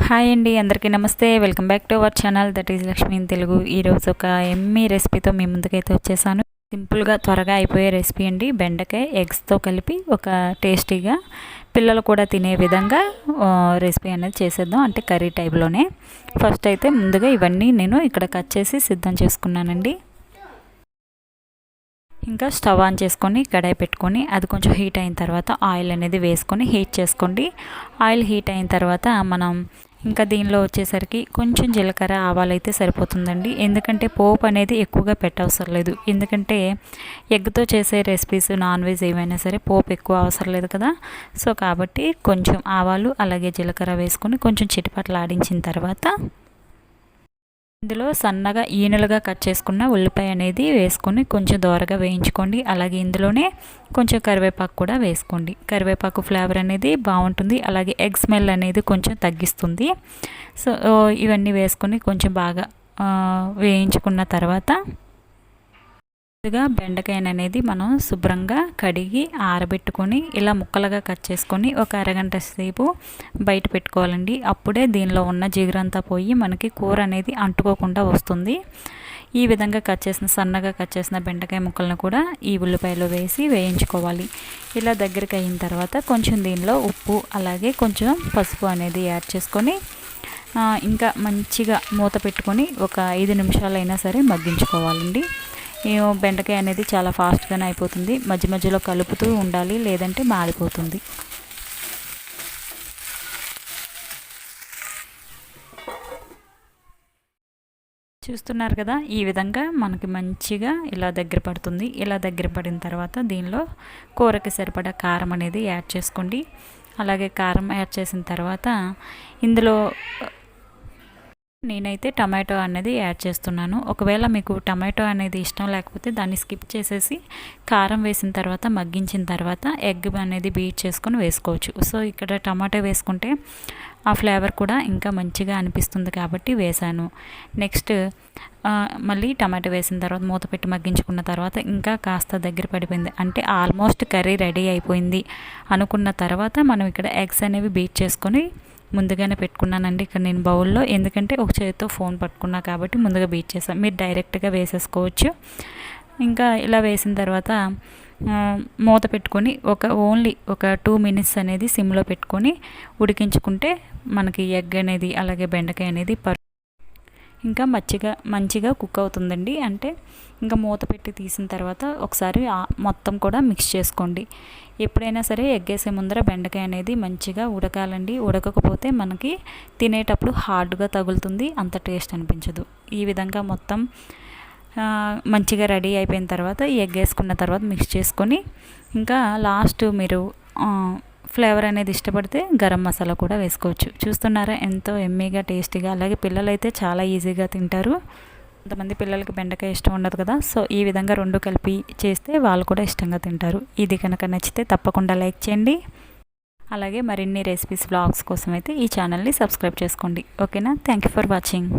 Hi అండి, అందరికీ నమస్తే. Welcome back to our channel that is Lakshmi in Telugu. ఈరోజు ఒక ఎమ్మీ రెసిపీతో మీ ముందుకైతే వచ్చేసాను. సింపుల్గా త్వరగా అయిపోయే రెసిపీ అండి. బెండకాయ ఎగ్స్తో కలిపి ఒక టేస్టీగా పిల్లలు కూడా తినే విధంగా రెసిపీ అనేది చేసేద్దాం, అంటే కర్రీ టైప్లోనే. ఫస్ట్ అయితే ముందుగా ఇవన్నీ నేను ఇక్కడ కట్ చేసి సిద్ధం చేసుకున్నానండి. ఇంకా స్టవ్ ఆన్ చేసుకొని కడాయి పెట్టుకొని అది కొంచెం హీట్ అయిన తర్వాత ఆయిల్ అనేది వేసుకొని హీట్ చేసుకోండి. ఆయిల్ హీట్ అయిన తర్వాత మనం ఇంకా దీనిలో వచ్చేసరికి కొంచెం జీలకర్ర ఆవాలు అయితే సరిపోతుందండి. ఎందుకంటే పోపు అనేది ఎక్కువగా పెట్టవసరం లేదు. ఎందుకంటే ఎగ్తో చేసే రెసిపీస్ నాన్ వెజ్ ఏమైనా సరే పోపు ఎక్కువ అవసరం లేదు కదా. సో కాబట్టి కొంచెం ఆవాలు అలాగే జీలకర్ర వేసుకొని కొంచెం చిటిపట్లు ఆడించిన తర్వాత ఇందులో సన్నగా ఈనెలుగా కట్ చేసుకున్న ఉల్లిపాయ అనేది వేసుకొని కొంచెం దోరగా వేయించుకోండి. అలాగే ఇందులోనే కొంచెం కరివేపాకు కూడా వేసుకోండి. కరివేపాకు ఫ్లేవర్ అనేది బాగుంటుంది, అలాగే ఎగ్ స్మెల్ అనేది కొంచెం తగ్గిస్తుంది. సో ఇవన్నీ వేసుకొని కొంచెం బాగా వేయించుకున్న తర్వాత ముందుగా బెండకాయను అనేది మనం శుభ్రంగా కడిగి ఆరబెట్టుకొని ఇలా ముక్కలుగా కట్ చేసుకొని ఒక అరగంట సేపు బయట పెట్టుకోవాలండి. అప్పుడే దీనిలో ఉన్న జిగురంతా పోయి మనకి కూర అనేది అంటుకోకుండా వస్తుంది. ఈ విధంగా సన్నగా కట్ చేసిన బెండకాయ ముక్కలను కూడా ఈ ఉల్లిపాయలో వేసి వేయించుకోవాలి. ఇలా దగ్గరికి అయిన తర్వాత కొంచెం దీనిలో ఉప్పు అలాగే కొంచెం పసుపు అనేది యాడ్ చేసుకొని ఇంకా మంచిగా మూత పెట్టుకొని ఒక 5 నిమిషాలైనా సరే మగ్గించుకోవాలండి. బెండకాయ అనేది చాలా ఫాస్ట్గానే అయిపోతుంది. మధ్య మధ్యలో కలుపుతూ ఉండాలి, లేదంటే మాడిపోతుంది. చూస్తున్నారు కదా, ఈ విధంగా మనకి మంచిగా ఇలా దగ్గర పడుతుంది. ఇలా దగ్గర పడిన తర్వాత దీనిలో కూరకి సరిపడా కారం అనేది యాడ్ చేసుకోండి. అలాగే కారం యాడ్ చేసిన తర్వాత ఇందులో నేనైతే టమాటో అనేది యాడ్ చేస్తున్నాను. ఒకవేళ మీకు టమాటో అనేది ఇష్టం లేకపోతే దాన్ని స్కిప్ చేసేసి కారం వేసిన తర్వాత మగ్గించిన తర్వాత ఎగ్ అనేది బీట్ చేసుకొని వేసుకోవచ్చు. సో ఇక్కడ టమాటో వేసుకుంటే ఆ ఫ్లేవర్ కూడా ఇంకా మంచిగా అనిపిస్తుంది కాబట్టి వేసాను. నెక్స్ట్ మళ్ళీ టమాటో వేసిన తర్వాత మూత పెట్టి మగ్గించుకున్న తర్వాత ఇంకా కాస్త దగ్గర పడిపోయింది, అంటే ఆల్మోస్ట్ కర్రీ రెడీ అయిపోయింది అనుకున్న తర్వాత మనం ఇక్కడ ఎగ్స్ అనేవి బీట్ చేసుకొని ముందుగానే పెట్టుకున్నానండి ఇక్కడ నేను బౌల్లో. ఎందుకంటే ఒక చేతితో ఫోన్ పట్టుకున్నా కాబట్టి ముందుగా బీట్ చేసాను. మీరు డైరెక్ట్గా వేసేసుకోవచ్చు. ఇంకా ఇలా వేసిన తర్వాత మూత పెట్టుకొని ఓన్లీ ఒక 2 మినిట్స్ అనేది సిమ్లో పెట్టుకొని ఉడికించుకుంటే మనకి ఎగ్ అనేది అలాగే బెండకాయ అనేది ఇంకా మంచిగా కుక్ అవుతుందండి. అంటే ఇంకా మూత పెట్టి తీసిన తర్వాత ఒకసారి మొత్తం కూడా మిక్స్ చేసుకోండి. ఎప్పుడైనా సరే ఎగ్ వేసే ముందర బెండకాయ అనేది మంచిగా ఉడకాలండి. ఉడకకపోతే మనకి తినేటప్పుడు హార్డ్గా తగులుతుంది, అంత టేస్ట్ అనిపించదు. ఈ విధంగా మొత్తం మంచిగా రెడీ అయిపోయిన తర్వాత ఎగ్ వేసుకున్న తర్వాత మిక్స్ చేసుకొని ఇంకా లాస్ట్ మీరు ఫ్లేవర్ అనేది ఇష్టపడితే గరం మసాలా కూడా వేసుకోవచ్చు. చూస్తున్నారా ఎంతో ఎమ్మీగా టేస్టీగా, అలాగే పిల్లలైతే చాలా ఈజీగా తింటారు. కొంతమంది పిల్లలకి బెండకాయ ఇష్టం ఉండదు కదా. సో ఈ విధంగా 2 కలిపి చేస్తే వాళ్ళు కూడా ఇష్టంగా తింటారు. ఇది కనుక నచ్చితే తప్పకుండా లైక్ చేయండి. అలాగే మరిన్ని రెసిపీస్ వ్లాగ్స్ కోసం అయితే ఈ ఛానల్ని సబ్స్క్రైబ్ చేసుకోండి. ఓకేనా? Thank you for watching.